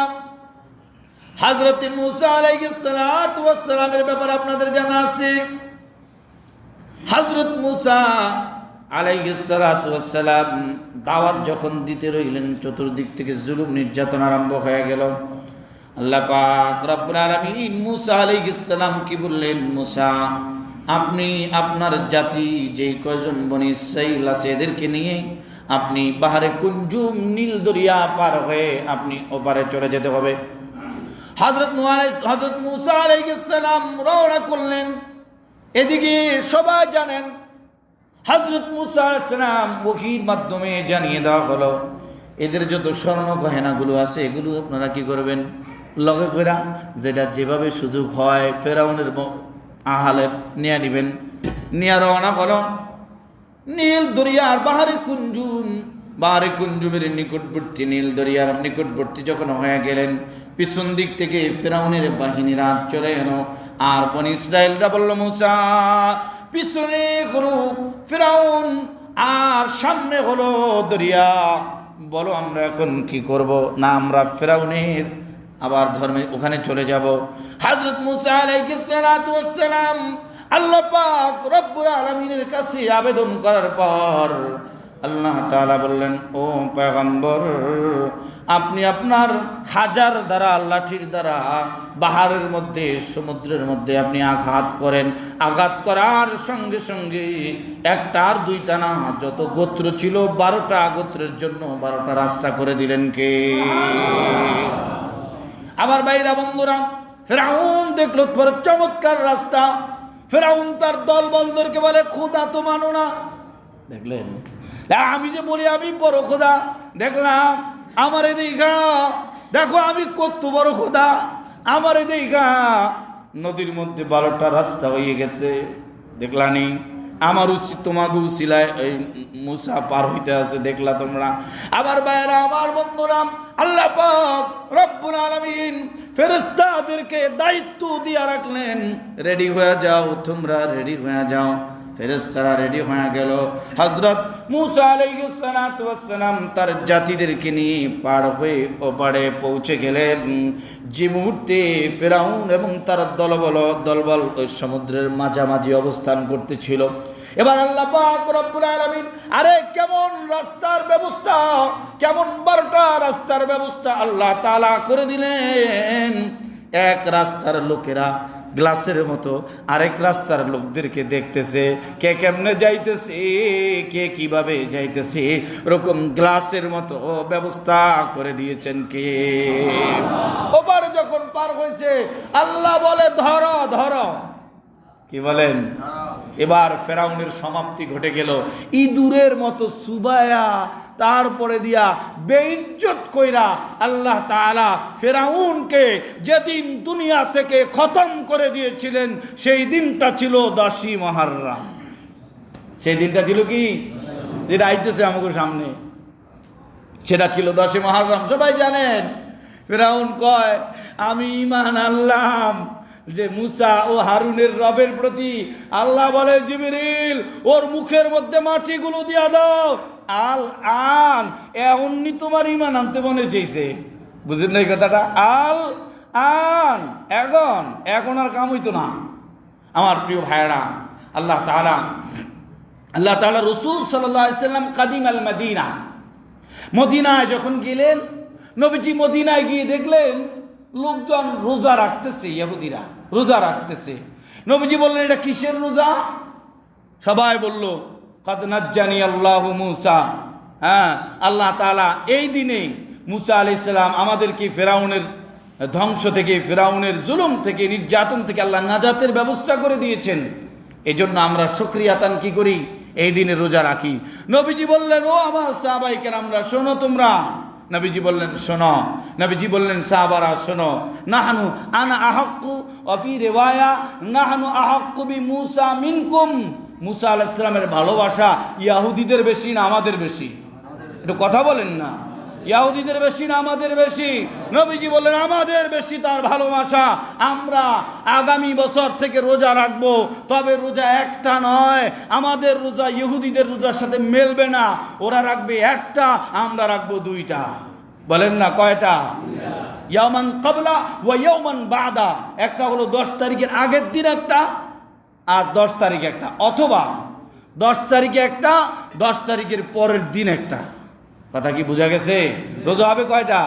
হযরত মূসা আলাইহিস সালাতু ওয়াস সালামের ব্যাপারে আপনাদের জানা আছে। হযরত মুসা আলাইহিস সালাতু ওয়াস সালাম দাওয়াত যখন দিতে রইলেন, চতুর্দিক থেকে জুলুম নির্যাতন আরম্ভ হয়ে গেল। আল্লাহ পাক রব্বুল আলামিন মুসা আলাইহিস সালাম কি বললেন, মুসা আপনি আপনার জাতি যেই কয়জন বনি ইসরাঈল আছে এদেরকে নিয়ে আপনি বাহারে কুনজুম নীল দরিয়া পার হয়ে আপনি ওপারে চলে যেতে হবে। হযরত মুসা আলাইহিস সালাম রওনা করলেন। এদিকে সবাই জানেন হযরত মুসা আলাইহিস সালাম ওহীর মাধ্যমে জানিয়ে দেওয়া হলো এদের যত স্বর্ণ গহেনাগুলো আছে এগুলো আপনারা কি করবেন, লগে কইরা যেটা যেভাবে সুযোগ হয় ফেরাউনের আহালের নিয়ে নিবেন। নিয়ে রওনা হলো নীল দরিয়ার বাহারে কুঞ্জুমের নিকটবর্তী, নীল দরিয়ার নিকটবর্তী যখন হয়ে গেলেন, পিছন দিক থেকে ফেরাউনের বাহিনীরা চলে এলো। আর বনি ইসরাইলরা বলল, মুসা পিছনে হলো ফেরাউন আর সামনে হলো দরিয়া, বলো আমরা এখন কি করব? না আমরা ফেরাউনের আবার ধর্মে ওখানে চলে যাব। হযরত মুসা আলাইহিস সালাতু ওয়াস সালাম আল্লাহ পাক রব্বুল আলামিনের কাছে আবেদন করার পর আল্লাহ তাআলা বললেন, ও পয়গম্বর আপনি আপনার হাজার দ্বারা লাঠির দ্বারা বাহারের মধ্যে সমুদ্রের মধ্যে আপনি আঘাত করেন। আঘাত করার সঙ্গে সঙ্গে একটা আর দুইটা না, যত গোত্র ছিল 12টা গোত্রের জন্য 12টা রাস্তা করে দিলেন কে? আমার ভাইরা বন্ধুরা, ফেরাউন দেখলো বড় চমৎকার রাস্তা। ফেরাউন তার দলবলদেরকে বলে, খোদা তো মানো না। দেখলেন, আমি যে বলি আমি বড় খোদা, দেখলাম আমারে দেখা, দেখো আমি কত বড় খোদা, আমারে দেখা নদীর মধ্যে 12টা রাস্তা হয়ে গেছে। দেখলানি আমার উচিত তোমাকে উচিলায় এই মুসা পার হইতে আছে, দেখলা তোমরা। আবার ভাইরা, আমার বন্ধুরা, আল্লাহ পাক রব্বুল আলামিন ফেরেশতাদেরকে দায়িত্ব দিয়ে রাখলেন, রেডি হয়ে যাও, তোমরা রেডি হয়ে যাও। ফেরেশতারা রেডি হয়ে গেল। হযরত মুসা আলাইহিস সালাতু ওয়াস সালাম তার জাতিদেরকে নিয়ে পার হয়ে ওপারে পৌঁছে গেলেন। যে মুহূর্তে ফেরাউন এবং তার দলবল ওই সমুদ্রের মাঝামাঝি অবস্থান করতেছিল, এবার আল্লাহ পাক রব্বুল আলামিন আরে কেমন রাস্তার ব্যবস্থা, কেমন 12টা রাস্তার ব্যবস্থা আল্লাহ তাআলা করে দিলেন। এক রাস্তার লোকেরা গ্লাসের মতো আরেক রাস্তার লোকদেরকে দেখতেছে, কে কেমনে যাইতেছে, কে কিভাবে যাইতেছে, ওরকম গ্লাসের মতো ব্যবস্থা করে দিয়েছেন কে? ওবার যখন পার হয়েছে আল্লাহ বলে, ধরো ধরো, কি বলেন? এবার ফেরাউনের সমাপ্তি ঘটে গেল। ইঁদুরের মতো সুবায়া তারপরে দিয়া বেইজ্জত কইরা আল্লাহ তাআলা ফেরাউনকে যেদিন দুনিয়া থেকে খতম করে দিয়েছিলেন সেই দিনটা ছিল 10ই মুহররম। সেই দিনটা ছিল কি, যেটা আইতেছে আমাদের সামনে, সেটা ছিল 10ই মুহররম। সবাই জানেন ফেরাউন কয়, আমি ঈমান আনলাম যে মুসা ও হারুনের রবের প্রতি। আল্লাহ বলে, জিবরিল ওর মুখের মধ্যে মাটিগুলো দিয়া দাও। আল আন এমনি তোমার ঈমান আনতে মনে চাইছে, বুঝেন না এই কথাটা? আল আন এখন আর কাম হইতো না। আমার প্রিয় ভাইয়েরা, আল্লাহ তাআলা রাসূল সাল্লাল্লাহু আলাইহি সাল্লাম কাদিম আল মদিনা, মদিনায় যখন গেলেন, নবীজি মদিনায় গিয়ে দেখলেন লোকজন রোজা রাখতেছে, ইহুদিরা রোজা রাখতেছে। নবীজি বললেন, এটা কিসের রোজা? সবাই বলল, কাদ নাজ্জানি আল্লাহু মুসা। হ্যাঁ, আল্লাহ তাআলা এই দিনে মুসা আলাইহিস সালাম আমাদেরকে ফেরাউনের ধ্বংস থেকে, ফেরাউনের জুলুম থেকে, নির্যাতন থেকে আল্লাহ নাজাতের ব্যবস্থা করে দিয়েছেন। এজন্য আমরা শুকরিয়াতান কি করি, এই দিনে রোজা রাখি। নবীজি বললেন, ও আমার সাহাবায়ে কেরামরা শোনো তোমরা। নবীজি বললেন, শোনো। নবীজি বললেন, সাহাবারা শোনো, নাহানু আনা আহাক্কু ওয়া ফি রিওয়ায়া নাহানু আহাক্কু বি মুসা মিনকুম। মুসা আলাইহিস সালামের ভালোবাসা ইহুদিদের বেশি না আমাদের বেশি? একটু কথা বলেন না। ইহুদিদের বেশি না আমাদের বেশি? নবীজি বললেন, আমাদের বেশি তার ভালোবাসা। আমরা আগামী বছর থেকে রোজা রাখবো, তবে রোজা একটা নয়। আমাদের রোজা ইহুদিদের রোজার সাথে মেলবে না। ওরা রাখবে একটা, আমরা রাখবো 2টা। বলেন না কয়টা? ইয়াওমান ক্বাবলা ওয়া ইয়াওমান বাদা। একটা হলো 10 তারিখের আগের দিন একটা, আর 10 তারিখ একটা, অথবা 10 তারিখে একটা, 10 তারিখের পরের দিন একটা। কথা কি বোঝা গেছে? রোজা হবে কয়টা?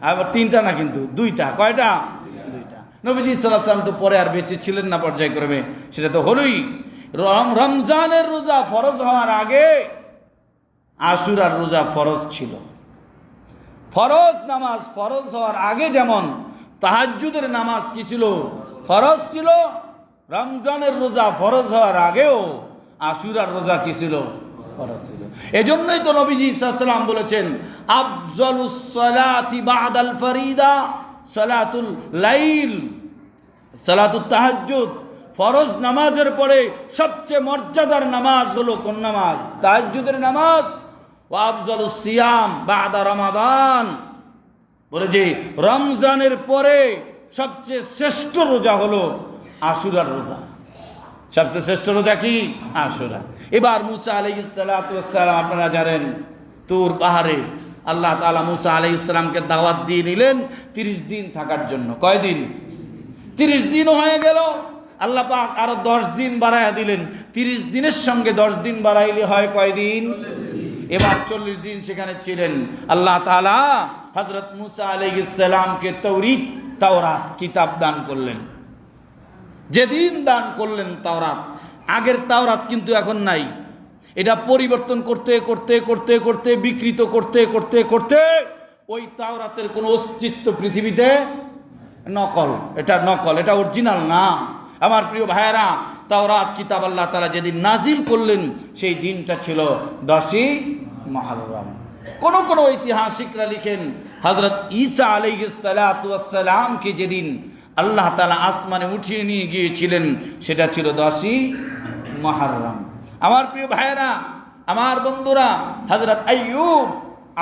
আবার 3টা না, কিন্তু 2টা। কয়টা? 2টা। নবীজি সাল্লাল্লাহু আলাইহি ওয়াসাল্লাম তো পরে আর বেঁচে ছিলেন না পর্যায়ক্রমে, সেটা তো হলোই। রমজানের রোজা ফরজ হওয়ার আগে আশুরার রোজা ফরজ ছিল। ফরজ নামাজ ফরজ হওয়ার আগে যেমন তাহাজ্জুদের নামাজ কি ছিল? ফরজ ছিল। রমজানের রোজা ফরজ হওয়ার আগেও আশুরার রোজা কি ছিল? ফরজ ছিল। এজন্যই তো নবীজি সাল্লাল্লাহু আলাইহি ওয়াসাল্লাম বলেছেন, আফজালুস সালাতি বাদাল ফরিদা সালাতুল লাইল, সালাতুত তাহাজ্জুদ। ফরজ নামাজের পরে সবচেয়ে মর্যাদার নামাজ হলো কোন নামাজ? তাহাজ্জুদের নামাজ। ওয়া আফজালুস সিয়াম বাদা রমাদান, বলে যে রমজানের পরে সবচেয়ে শ্রেষ্ঠ রোজা হলো আশুরার রোজা। সবচেয়ে শ্রেষ্ঠ রোজা কি? আশুরা। এবার মুসা আলাইহিস সালাতু ওয়াস সালাম, আপনারা জানেন, তুর পাহাড়ে আল্লাহ তাআলা মুসা আলাইহিস সালামকে দাওয়াত দিয়ে নিলেন 30 দিন থাকার জন্য। কয় দিন? 30 দিনও হয়ে গেল। আল্লাহ পাক আরো 10 দিন বাড়ায়া দিলেন। 30 দিনের সঙ্গে 10 দিন বাড়াইলে হয় কয় দিন? এবার 40 দিন সেখানে ছিলেন। আল্লাহ তাআলা হযরত মুসা আলাইহিস সালামকে তাওরাত কিতাব দান করলেন। যেদিন দান করলেন তাওরাত, আগের তাওরাত কিন্তু এখন নাই। এটা পরিবর্তন করতে করতে করতে করতে বিকৃত করতে করতে করতে ওই তাওরাতের কোনো অস্তিত্ব পৃথিবীতে নকল। এটা নকল, এটা অরিজিনাল না। আমার প্রিয় ভাইয়েরা, তাওরাত কিতাব আল্লাহ তাআলা যেদিন নাজিল করলেন সেই দিনটা ছিল 10ই মুহররম। কোন কোন ঐতিহাসিকরা লিখেন, হযরত ঈসা আলাইহিস সালাতু ওয়াস সালামকে যেদিন আল্লাহ তাআলা আসমানে উঠিয়ে নিয়ে গিয়েছিলেন সেটা ছিল 10ই মুহররম। আমার প্রিয় ভাইয়েরা, আমার বন্ধুরা, হযরত আইয়ুব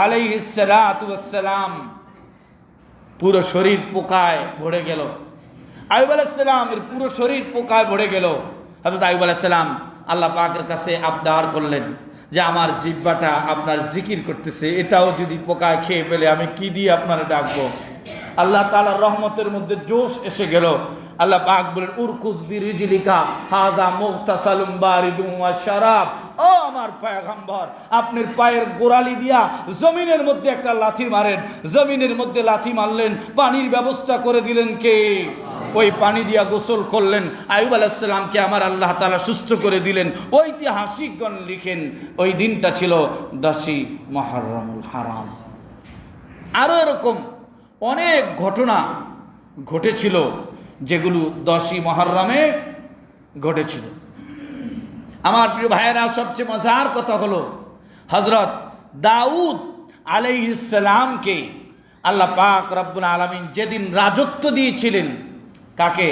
আলাইহিস সালাতু ওয়াস সালাম পুরো শরীর পোকায় ভরে গেল। আইয়ুব আলাইহিস সালামের পুরো শরীর পোকায় ভরে গেল। হযরত আইয়ুব আলাইহিস সালাম আল্লাহ পাকের কাছে আবদার করলেন যে আমার জিহ্বাটা আপনার জিকির করতেছে, এটাও যদি পোকায় খেয়ে ফেলে আমি কি দিয়ে আপনারা ডাকবো? আল্লাহ তাআলার রহমতের মধ্যে জোশ এসে গেল। আল্লাহ পাক বলেন, উরকুদ বিরিজলিকা হাযা মুগতাসালুম বারিদুম ওয়া শারাব। ও আমার পয়গম্বর, আপনার পায়ের গোড়ালি দিয়া জমিনের মধ্যে একটা লাথি মারেন। জমিনের মধ্যে লাথি মারলেন, পানির ব্যবস্থা করে দিলেন কে? ওই পানি দিয়া গোসল করলেন। আইয়ুব আলাইহিস সালামকে আমার আল্লাহ তাআলা সুস্থ করে দিলেন। ঐতিহাসিকগণ লিখেন ওই দিনটা ছিল 10ই মুহররমুল হারাম। আরো এরকম অনেক ঘটনা ঘটেছিল যেগুলো 10ই মুহররমে ঘটেছিল। আমার প্রিয় ভাইয়েরা, সবচেয়ে মজার কথা হলো হযরত দাউদ আলাইহিস সালামকে আল্লাহ পাক রব্বুল আলামিন যেদিন রাজত্ব দিয়েছিলেন, কাকে?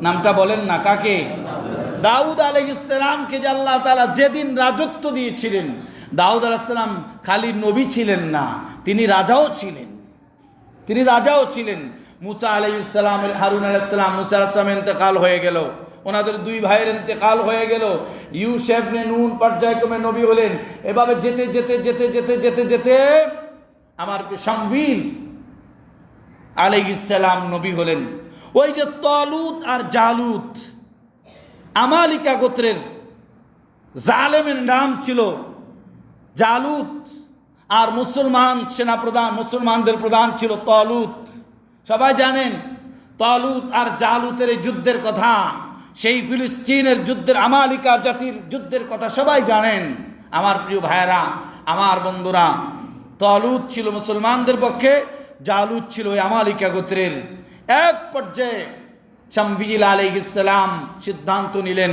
নামটা বলেন না, কাকে? দাউদ আলাইহিস সালামকে যে আল্লাহ তাআলা যেদিন রাজত্ব দিয়েছিলেন, দাউদ আলাইহিস সালাম খালি নবী ছিলেন না, তিনি রাজাও ছিলেন। তিনি রাজাও ছিলেন। মুসা আলাইহিস সালাম, হারুন আলাইহিস সালাম, মুসা আলাইহিস সালামের ইন্তেকাল হয়ে গেল, ওনাদের 2 ভাইয়ের ইন্তেকাল হয়ে গেল। ইউসুফ ইবনে নুন পর্যায়ক্রমে নবী হলেন। এভাবে যেতে যেতে যেতে যেতে যেতে যেতে আমার শামউইল আলাইহিস সালাম নবী হলেন। ওই যে তালুত আর জালুত, আমালিকা গোত্রের জালেমের নাম ছিল জালুত, আর মুসলমান সেনাপ্রধান, মুসলমানদের প্রধান ছিল তালুত। সবাই জানেন তালুত আর জালুতের এই যুদ্ধের কথা, সেই ফিলিস্তিনের যুদ্ধের, আমালিকা জাতির যুদ্ধের কথা সবাই জানেন। আমার প্রিয় ভাইয়েরা, আমার বন্ধুরা, তালুত ছিল মুসলমানদের পক্ষে, জালুত ছিল ওই আমালিকা গোত্রের। এক পর্যায়ে শামউইল আলাইহিস সালাম সিদ্ধান্ত নিলেন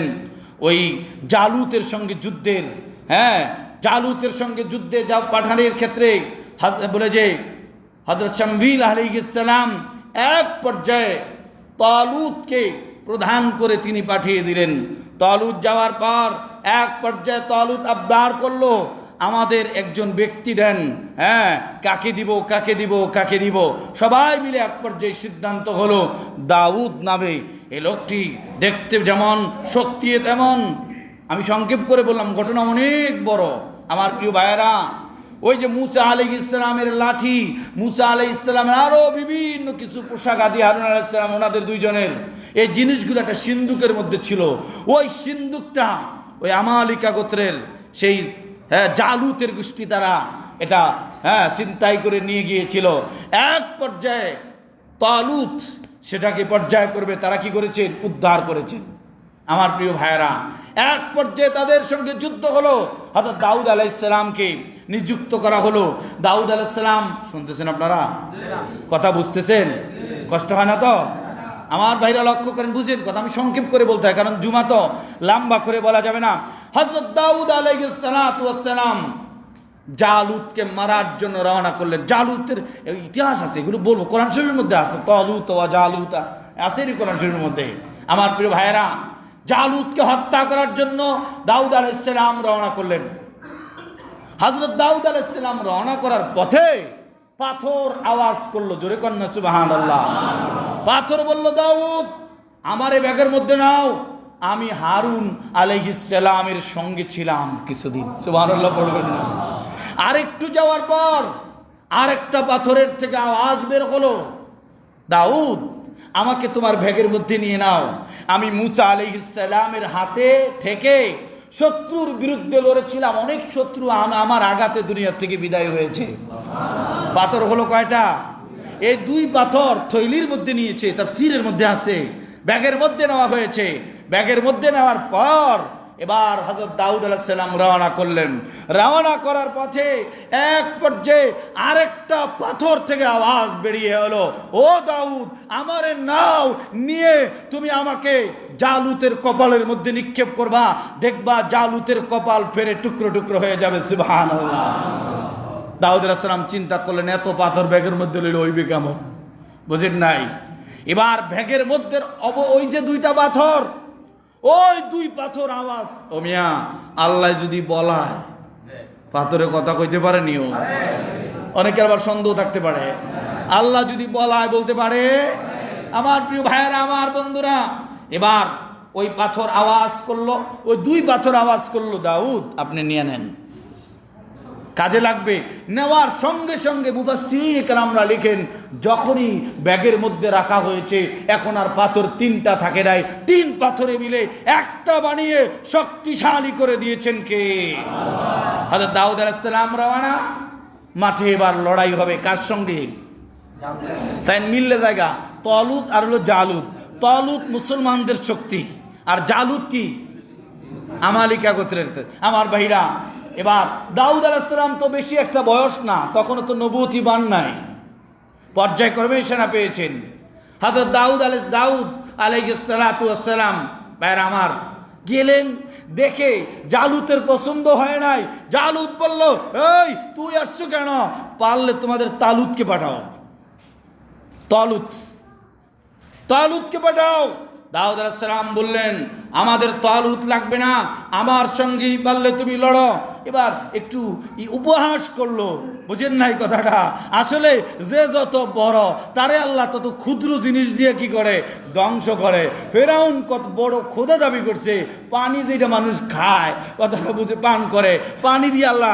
ওই জালুতের সঙ্গে যুদ্ধের, জালুতের সঙ্গে যুদ্ধে যা পাঠানোর ক্ষেত্রে বলে যে হযরত শামউইল আলাইহিস সালাম এক পর্যায়ে তালুতকে প্রধান করে তিনি পাঠিয়ে দিলেন। তালুত যাওয়ার পর এক পর্যায়ে তালুত আবদার করলো, আমাদের একজন ব্যক্তি দেন, কাকে দিব কাকে দিব কাকে দিব। সবাই মিলে এক পর্যায়ে সিদ্ধান্ত হলো দাউদ নামে এ লোকটি, দেখতে যেমন শক্তি তেমন। আমি সংক্ষেপ করে বললাম, ঘটনা অনেক বড়। আমার প্রিয় ভাইয়েরা, ওই যে মুসা আলাইহিস সালামের লাঠি, মুসা আলাইহিস সালামের আরো বিভিন্ন কিছু পোশাক আদি, হারুন আলাইহিস সালাম ওনাদের 2 জনের, এই জিনিসগুলো একটা সিন্দুকের মধ্যে ছিল। ওই সিন্দুকটা ওই আমালিকা গোত্রের সেই জালুতের গোষ্ঠী তারা এটা ছিনতাই করে নিয়ে গিয়েছিল। এক পর্যায়ে তালুত সেটাকে পর্যায় করবে, তারা কি করেছেন? উদ্ধার করেছেন। আমার প্রিয় ভাইয়েরা, এক পর্যায়ে তাদের সঙ্গে যুদ্ধ হলো। হযরত দাউদ আলাইহিস সালামকে নিযুক্ত করা হলো। দাউদ আলাইহিস সালাম, শুনতেছেন আপনারা? কথা বুঝতেছেন? কষ্ট হয় না তো? আমার ভাইরা লক্ষ্য করেন, বুঝেন কথা। আমি সংক্ষেপ করে বলতে হয়, কারণ জুমা তো লম্বা করে বলা যাবে না। হযরত দাউদ আলাইহিস সালাম জালুতকে মারার জন্য রওনা করলেন। জালুতের ইতিহাস আছে, এগুলো বলবো, কোরআন শরীফের মধ্যে আছে। তালুত ওয়া জালুতা আছে কোরআন শরীফের মধ্যে। আমার প্রিয় ভাইয়েরা, জালুতকে হত্যা করার জন্য দাউদ আলাইহিস সালাম রওনা করলেন। হযরত দাউদ আলাইহিস সালাম রওনা করার পথে পাথর আওয়াজ করলো, জোরে কন্যা সুবহানাল্লাহ। পাথর বলল, দাউদ আমারে ব্যাগের মধ্যে নাও, আমি হারুন আলাইহিস সালামের সঙ্গে ছিলাম কিছুদিন। সুবহানাল্লাহ বলবেন না? আরেকটু যাওয়ার পর আরেকটা পাথরের থেকে আওয়াজ বের হলো, দাউদ আমাকে তোমার ব্যাগের মধ্যে নিয়ে নাও, আমি মুসা আলাইহিস সালামের হাতে থেকে শত্রুর বিরুদ্ধে লড়েছিলাম, অনেক শত্রু আমার আঘাতে দুনিয়া থেকে বিদায় হয়েছে। পাথর হলো কয়টা? এই দুই পাথর থৈলির মধ্যে নিয়েছে, তাফসীরের মধ্যে আছে, ব্যাগের মধ্যে নেওয়া হয়েছে। ব্যাগের মধ্যে নেওয়ার পর এবার হযরত দাউদ আলাইহিস সালাম রওনা করলেন। রওনা করার পথে এক পর্যায়ে আরেকটা পাথর থেকে আওয়াজ বেরিয়ে এলো, ও দাউদ আমারে নাও, নিয়ে তুমি আমাকে জালুতের কপালের মধ্যে নিক্ষেপ করবা, দেখবা জালুতের কপাল ফেরে টুকরো টুকরো হয়ে যাবে। সুবহানাল্লাহ। দাউদ আলাইহিস সালাম চিন্তা করলেন, এত পাথর ব্যাগের মধ্যে লইলে হইবে কেমন? বুঝেন নাই? এবার ব্যাগের মধ্যে ওই যে দুইটা পাথর, ওই দুই পাথর আওয়াজ, ও মিয়া আল্লাহ যদি বলায় পাথরে কথা কইতে পারেনি? ও অনেকের আবার সন্দেহ থাকতে পারে, আল্লাহ যদি বলায় বলতে পারে? আমার প্রিয় ভাইয়েরা, আমার বন্ধুরা, এবার ওই পাথর আওয়াজ করলো, ওই দুই পাথর আওয়াজ করলো, দাউদ আপনি নিয়ে নেন, কাজে লাগবে। নেওয়ার সঙ্গে সঙ্গে মুফাসসিরিন কেরামরা লিখেন, যখনই ব্যাগের মধ্যে রাখা হয়েছে এখন আর পাথর তিনটা থাকে নাই, তিন পাথরে মিলে একটা বানিয়ে শক্তিশালী করে দিয়েছেন কে? হযরত দাউদ আলাইহিস সালাম রওনা। মাঠে এবার লড়াই হবে কার সঙ্গে? সাইন মিললে জায়গা, তালুত আর হলো জালুত। তালুত মুসলমানদের শক্তি, আর জালুত কি? আমালিকা গোত্রের। আমার ভাইরা, এবার দাউদ আলাইহিস সালাম তো বেশি একটা বয়স না, তখনও তো নবুয়তি বান নাই, পর্যায়ক্রমে সেনা পেয়েছেন। হযরত দাউদ আলাইহিস সালাম ভাইরা আমার গেলেন, দেখে জালুতের পছন্দ হয় নাই। জালুত বলল, এই তুই আসছো কেন? পারলে তোমাদের তালুতকে পাঠাও, তালুতকে পাঠাও। দাউদ আলাইহিস সালাম বললেন, আমাদের তালুত লাগবে না, আমার সঙ্গে পারলে তুমি লড়ো। এবার একটু উপহাস করলো, বুঝেন নাই কথাটা? আসলে যে যত বড় তারে আল্লাহ তত ক্ষুদ্র জিনিস দিয়ে কি করে? ধ্বংস করে। ফেরাউন কত বড় খোদা দাবি করছে, পানি যেটা মানুষ খায় কথাটা বুঝে পান করে, পানি দিয়ে আল্লাহ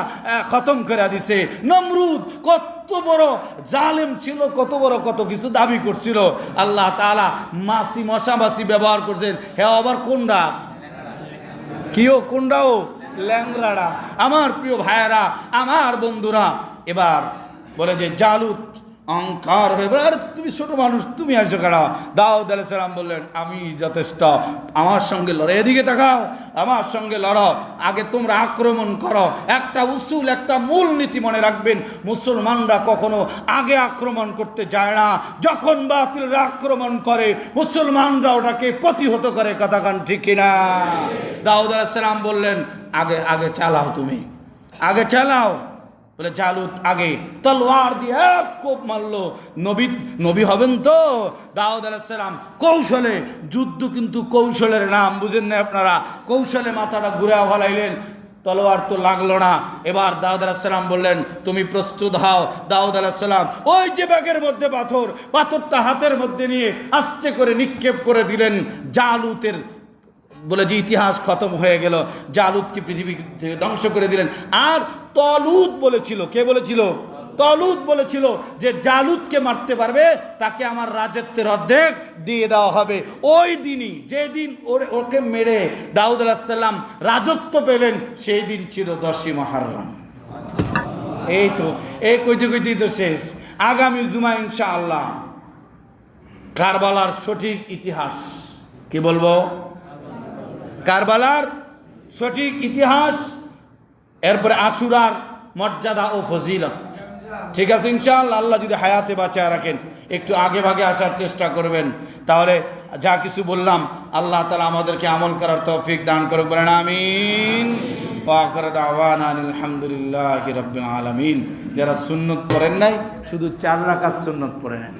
খতম করে দিছে। নমরুদ কত বড় জালেম ছিল, কত কিছু দাবি করছিল, আল্লাহ তাআলা মশা মাছি ব্যবহার করছেন। হ্যাঁ, আবার কোনটা কিও, কোনটাও ল্যাংরাড়া। আমার প্রিয় ভাইয়েরা, আমার বন্ধুরা, এবার বলে যে জালুত অহংকার হয়ে বলে, আরে তুমি ছোট মানুষ, তুমি আসছো কেন? দাউদ আলাইহিস সালাম বললেন, আমি যথেষ্ট, আমার সঙ্গে লড়ো, এদিকে তাকাও, আমার সঙ্গে লড়ো, আগে তোমরা আক্রমণ করো। একটা উসুল, একটা মূল নীতি মনে রাখবেন, মুসলমানরা কখনো আগে আক্রমণ করতে যায় না, যখন বাতিলরা আক্রমণ করে মুসলমানরা ওটাকে প্রতিহত করে। কথা কান ঠিক কিনা? দাউদ আলাইহিস সালাম বললেন, আগে চালাও, তুমি আগে চালাও। বলে জালুত আগে তলোয়ার দিয়ে এক কোপ মারলো। নবী হবেন তো? দাউদ আলাইহিস সালাম কৌশলে, যুদ্ধ কিন্তু কৌশলের নাম, বুঝেন না আপনারা? কৌশলে মাথাটা ঘুরে ফেলাইলেন, তলোয়ার তো লাগলো না। এবার দাউদ আলাইহিস সালাম বললেন, তুমি প্রস্তুত হও। দাউদ আলাইহিস সালাম ওই যে ব্যাগের মধ্যে পাথরটা হাতের মধ্যে নিয়ে আস্তে করে নিক্ষেপ করে দিলেন। জালুতের বলে যে ইতিহাস খতম হয়ে গেল, জালুতকে পৃথিবী ধ্বংস করে দিলেন। আর তালুত বলেছিল, কে বলেছিল? তলুত বলেছিল যে জালুতকে মারতে পারবে তাকে আমার রাজত্বের অর্ধেক দিয়ে দেওয়া হবে। ওই দিনই যেদিন ওকে মেরে দাউদ আলাইহিস সালাম রাজত্ব পেলেন সেই দিন ছিল 10ই মুহররম। এই তো এই কইতে কইতেই তো শেষ। আগামী জুমা ইনশাআল্লাহ কারবালার সঠিক ইতিহাস, কি বলবো, কারবালার সঠিক ইতিহাস, এরপরে আশুরার মর্যাদা ও ফজিলত। ঠিক আছে ইনশাআল্লাহ, আল্লাহ যদি হায়াতে বাঁচায় রাখেন একটু আগে ভাগে আসার চেষ্টা করবেন, তাহলে যা কিছু বললাম আল্লাহ তাআলা আমাদেরকে আমল করার তৌফিক দান করুক, বলেন আমিন। ওয়া আখিরু দাওয়ানা আলহামদুলিল্লাহি রাব্বিল আলামিন। যারা সুন্নত পড়েন নাই শুধু 4 রাকাত সুন্নত পড়ে নেন।